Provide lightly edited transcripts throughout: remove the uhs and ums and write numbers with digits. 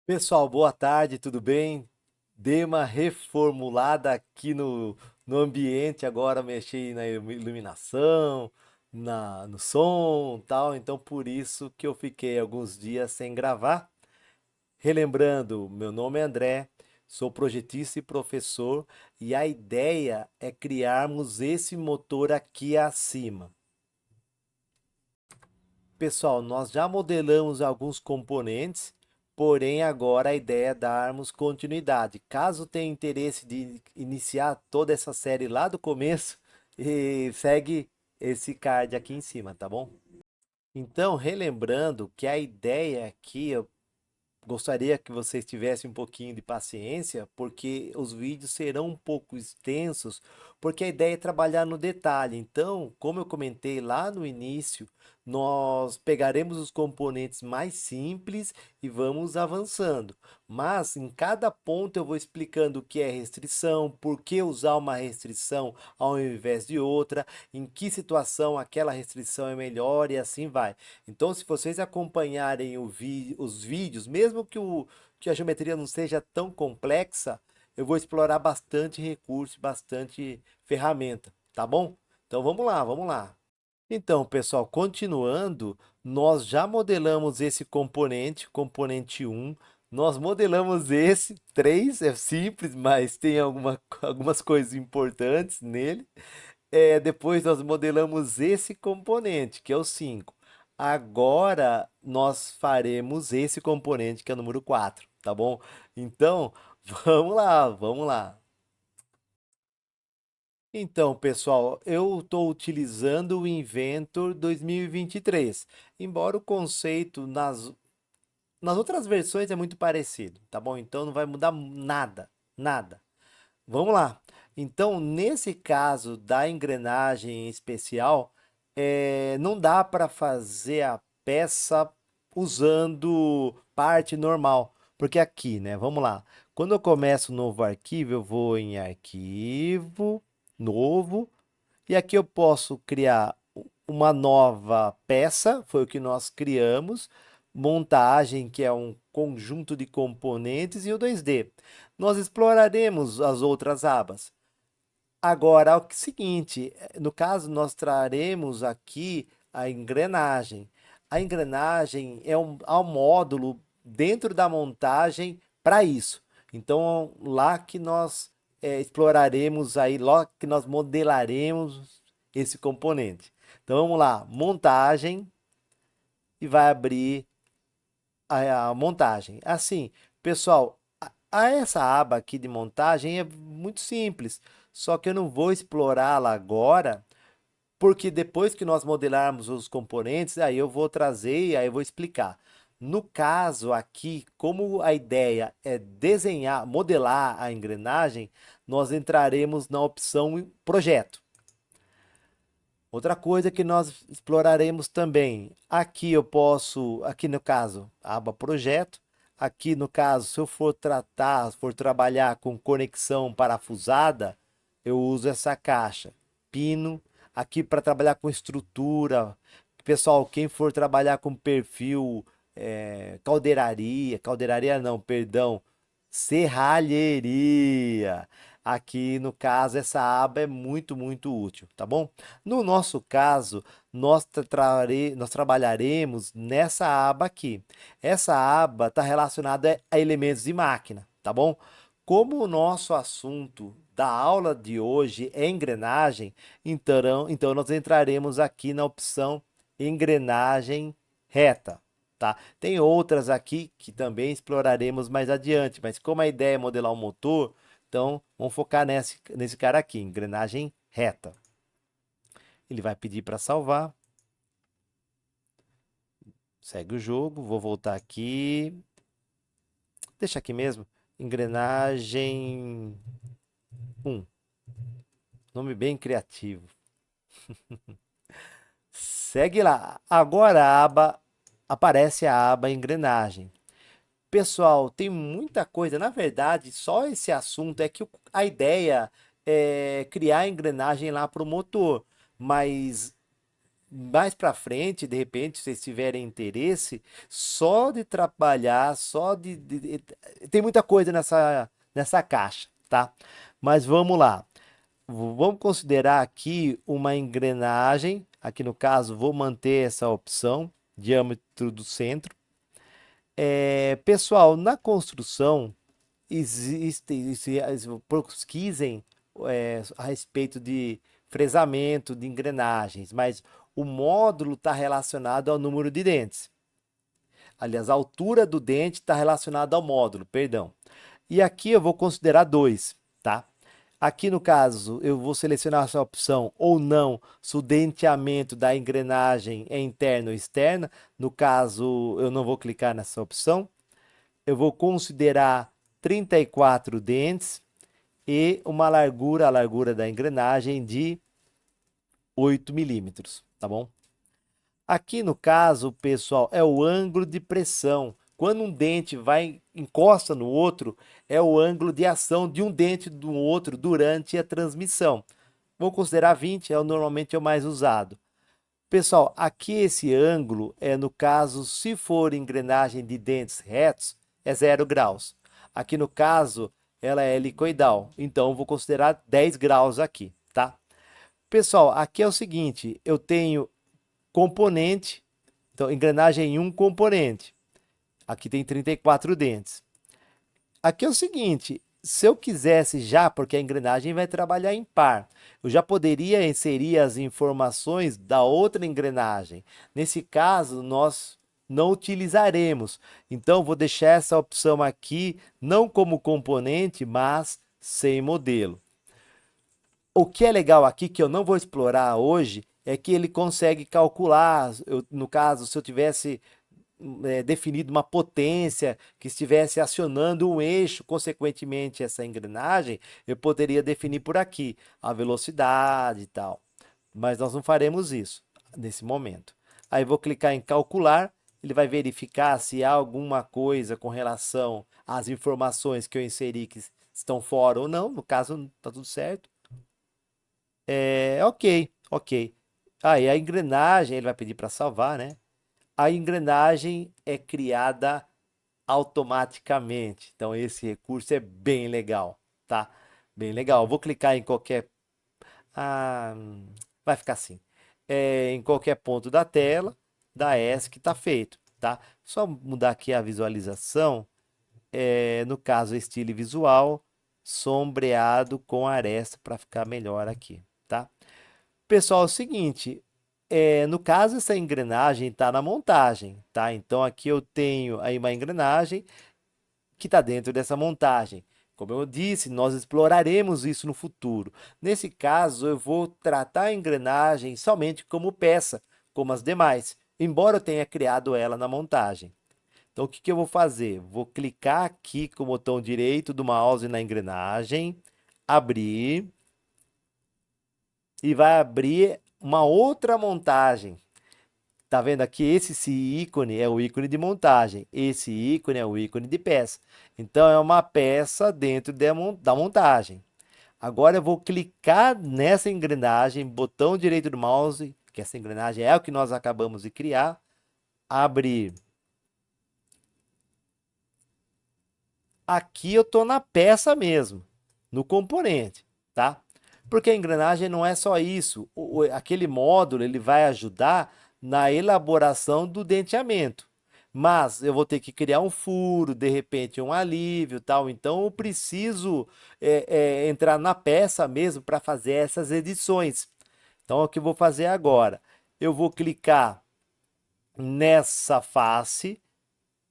Pessoal, boa tarde, tudo bem? Dei uma reformulada aqui no ambiente, agora mexi na iluminação, no som, tal, então por isso que eu fiquei alguns dias sem gravar. Relembrando, meu nome é André, sou projetista e professor, e a ideia é criarmos esse motor aqui acima. Pessoal, nós já modelamos alguns componentes, porém agora a ideia é darmos continuidade. Caso tenha interesse de iniciar toda essa série lá do começo, segue esse card aqui em cima, tá bom? Então, relembrando que a ideia aqui, gostaria que vocês tivessem um pouquinho de paciência, porque os vídeos serão um pouco extensos, porque a ideia é trabalhar no detalhe. Então, como eu comentei lá no início, nós pegaremos os componentes mais simples e vamos avançando. Mas em cada ponto eu vou explicando o que é restrição, por que usar uma restrição ao invés de outra, em que situação aquela restrição é melhor e assim vai. Então, se vocês acompanharem os vídeos, mesmo que a geometria não seja tão complexa, eu vou explorar bastante recurso, bastante ferramenta, tá bom? Então vamos lá, vamos lá. Então, pessoal, continuando, nós já modelamos esse componente, componente um. Nós modelamos esse 3, é simples, mas tem algumas coisas importantes nele. Depois nós modelamos esse componente, que é o 5. Agora nós faremos esse componente, que é o número 4, tá bom? Então, vamos lá, vamos lá. Então, pessoal, eu estou utilizando o Inventor 2023, embora o conceito nas outras versões é muito parecido, tá bom? Então não vai mudar nada, nada. Vamos lá. Então, nesse caso da engrenagem em especial, não dá para fazer a peça usando parte normal, porque aqui, né? Vamos lá. Quando eu começo um novo arquivo, eu vou em arquivo, novo, e aqui eu posso criar uma nova peça, foi o que nós criamos, montagem, que é um conjunto de componentes, e o 2D. Nós exploraremos as outras abas. Agora, o seguinte, no caso, nós traremos aqui a engrenagem. A engrenagem há um módulo dentro da montagem para isso. Então, lá que nós exploraremos aí, lá que nós modelaremos esse componente. Então, vamos lá, montagem, e vai abrir a montagem. Assim, pessoal, essa aba aqui de montagem é muito simples, só que eu não vou explorá-la agora, porque depois que nós modelarmos os componentes, aí eu vou trazer e aí eu vou explicar. No caso aqui, como a ideia é desenhar, modelar a engrenagem, nós entraremos na opção projeto. Outra coisa que nós exploraremos também, aqui eu posso, aqui no caso, aba projeto, aqui no caso, se eu for tratar, for trabalhar com conexão parafusada, eu uso essa caixa, pino, aqui para trabalhar com estrutura. Pessoal, quem for trabalhar com perfil, caldeiraria não, perdão, serralheria. Aqui, no caso, essa aba é muito, muito útil, tá bom? No nosso caso, nós trabalharemos nessa aba aqui. Essa aba está relacionada a elementos de máquina, tá bom? Como o nosso assunto da aula de hoje é engrenagem, então nós entraremos aqui na opção engrenagem reta, tá? Tem outras aqui que também exploraremos mais adiante, mas como a ideia é modelar um motor, então vamos focar nesse cara aqui, engrenagem reta. Ele vai pedir para salvar. Segue o jogo, vou voltar aqui. Deixa aqui mesmo. Engrenagem 1. Nome bem criativo. Segue lá. Agora aparece a aba engrenagem. Pessoal, tem muita coisa. Na verdade, só esse assunto é que a ideia é criar a engrenagem lá para o motor. Mas mais para frente, de repente, se vocês tiverem interesse, só de trabalhar, tem muita coisa nessa caixa, tá? Mas vamos lá. Vamos considerar aqui uma engrenagem. Aqui no caso, vou manter essa opção, diâmetro do centro. Pessoal, na construção, pesquisem a respeito de fresamento de engrenagens, mas o módulo está relacionado ao número de dentes. Aliás, a altura do dente está relacionada ao módulo, perdão. E aqui eu vou considerar dois, tá? Aqui no caso, eu vou selecionar essa opção ou não, se o denteamento da engrenagem é interna ou externa. No caso, eu não vou clicar nessa opção. Eu vou considerar 34 dentes e uma largura, a largura da engrenagem de 8 milímetros, tá bom? Aqui no caso, pessoal, é o ângulo de pressão. Quando um dente encosta no outro, é o ângulo de ação de um dente do outro durante a transmissão. Vou considerar 20, normalmente é o mais usado. Pessoal, aqui esse ângulo no caso, se for engrenagem de dentes retos, é 0 graus. Aqui no caso, ela é helicoidal, então vou considerar 10 graus aqui, tá? Pessoal, aqui é o seguinte, eu tenho componente, então engrenagem em um componente. Aqui tem 34 dentes. Aqui é o seguinte, se eu quisesse já, porque a engrenagem vai trabalhar em par, eu já poderia inserir as informações da outra engrenagem. Nesse caso, nós não utilizaremos. Então, vou deixar essa opção aqui, não como componente, mas sem modelo. O que é legal aqui, que eu não vou explorar hoje, é que ele consegue calcular, no caso, se eu tivesse definido uma potência que estivesse acionando um eixo, consequentemente essa engrenagem, eu poderia definir por aqui a velocidade e tal. Mas nós não faremos isso nesse momento. Aí vou clicar em calcular, ele vai verificar se há alguma coisa com relação às informações que eu inseri que estão fora ou não. No caso, está tudo certo. Ok, ok. Aí a engrenagem, ele vai pedir para salvar, né? A engrenagem é criada automaticamente. Então, esse recurso é bem legal, tá? Bem legal. Vou clicar em qualquer. Ah, vai ficar assim. Em qualquer ponto da tela, da ESC, está feito, tá? Só mudar aqui a visualização. No caso, estilo visual, sombreado com aresta para ficar melhor aqui, tá? Pessoal, é o seguinte, no caso essa engrenagem está na montagem, tá? Então aqui eu tenho aí uma engrenagem que está dentro dessa montagem. Como eu disse, nós exploraremos isso no futuro. Nesse caso, eu vou tratar a engrenagem somente como peça, como as demais, embora eu tenha criado ela na montagem. Então, o que que eu vou fazer? Vou clicar aqui com o botão direito do mouse na engrenagem, abrir, e vai abrir uma outra montagem. Tá vendo aqui? Esse ícone é o ícone de montagem. Esse ícone é o ícone de peça. Então, é uma peça dentro da montagem. Agora, eu vou clicar nessa engrenagem, botão direito do mouse, que essa engrenagem é o que nós acabamos de criar. Abrir. Aqui eu estou na peça mesmo, no componente, tá? Porque a engrenagem não é só isso. Aquele módulo ele vai ajudar na elaboração do denteamento. Mas eu vou ter que criar um furo, de repente um alívio, tal. Então eu preciso entrar na peça mesmo para fazer essas edições. Então é o que eu vou fazer agora. Eu vou clicar nessa face,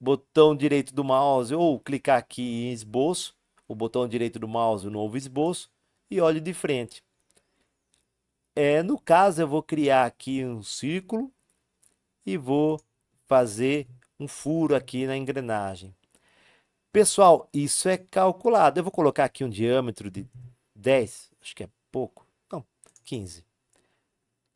botão direito do mouse ou clicar aqui em esboço, o botão direito do mouse, o novo esboço e olho de frente. No caso, eu vou criar aqui um círculo e vou fazer um furo aqui na engrenagem. Pessoal, isso é calculado. Eu vou colocar aqui um diâmetro de 10, acho que é pouco. Não, 15.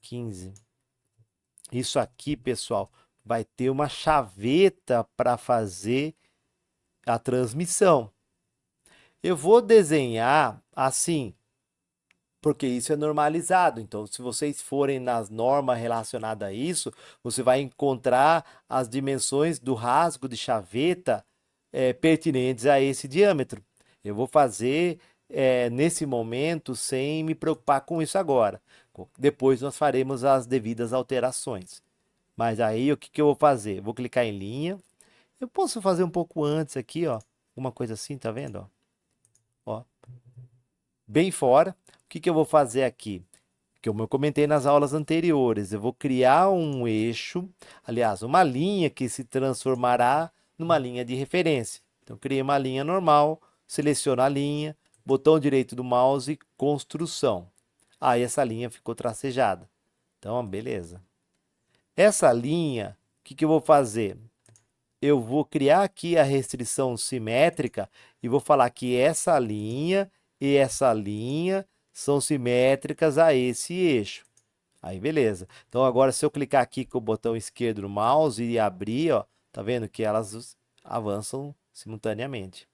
15. Isso aqui, pessoal, vai ter uma chaveta para fazer a transmissão. Eu vou desenhar assim, porque isso é normalizado. Então, se vocês forem nas normas relacionadas a isso, você vai encontrar as dimensões do rasgo de chaveta pertinentes a esse diâmetro. Eu vou fazer nesse momento sem me preocupar com isso agora. Depois nós faremos as devidas alterações. Mas aí o que que eu vou fazer? Vou clicar em linha. Eu posso fazer um pouco antes aqui, ó. Uma coisa assim, tá vendo? Ó, bem fora. O que que eu vou fazer aqui? Como eu comentei nas aulas anteriores, eu vou criar um eixo, aliás, uma linha que se transformará numa linha de referência. Então, criei uma linha normal, seleciono a linha, botão direito do mouse, construção. Aí essa linha ficou tracejada. Então, beleza. Essa linha, o que que eu vou fazer? Eu vou criar aqui a restrição simétrica e vou falar que essa linha e essa linha são simétricas a esse eixo. Aí, beleza. Então, agora, se eu clicar aqui com o botão esquerdo do mouse e abrir, ó, tá vendo que elas avançam simultaneamente,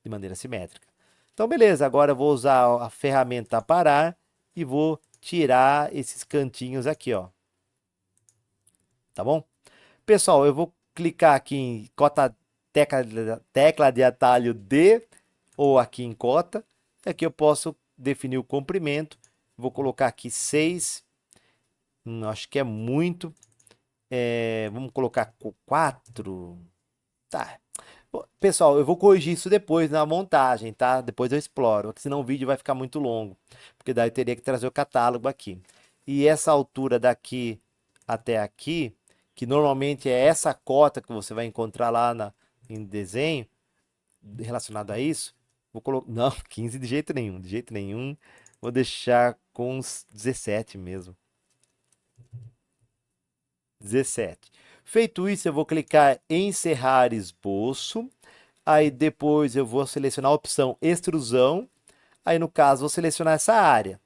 de maneira simétrica. Então, beleza. Agora, eu vou usar a ferramenta parar e vou tirar esses cantinhos aqui, ó. Tá bom? Pessoal, eu vou clicar aqui em tecla de atalho D ou aqui em cota. E aqui eu posso definir o comprimento. Vou colocar aqui 6. Acho que é muito. Vamos colocar 4. Tá. Pessoal, eu vou corrigir isso depois na montagem, tá? Depois eu exploro, porque senão o vídeo vai ficar muito longo. Porque daí eu teria que trazer o catálogo aqui. E essa altura daqui até aqui, que normalmente é essa cota que você vai encontrar lá em desenho, relacionado a isso, vou colocar. Não, 15 de jeito nenhum, de jeito nenhum. Vou deixar com uns 17 mesmo. 17. Feito isso, eu vou clicar em encerrar esboço. Aí depois eu vou selecionar a opção extrusão. Aí no caso, vou selecionar essa área.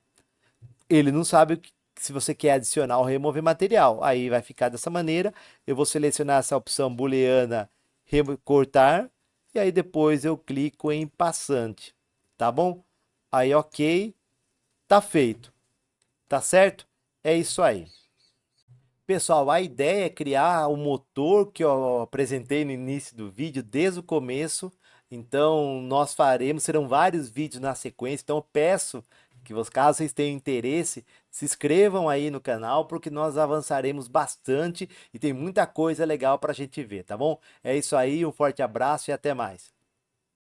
Ele não sabe se você quer adicionar ou remover material. Aí vai ficar dessa maneira. Eu vou selecionar essa opção booleana recortar. E aí depois eu clico em passante. Tá bom? Aí, ok. Tá feito. Tá certo? É isso aí. Pessoal, a ideia é criar o motor que eu apresentei no início do vídeo, desde o começo. Então, nós faremos, serão vários vídeos na sequência. Então, eu peço que, caso vocês tenham interesse, se inscrevam aí no canal, porque nós avançaremos bastante e tem muita coisa legal para a gente ver, tá bom? É isso aí, um forte abraço e até mais.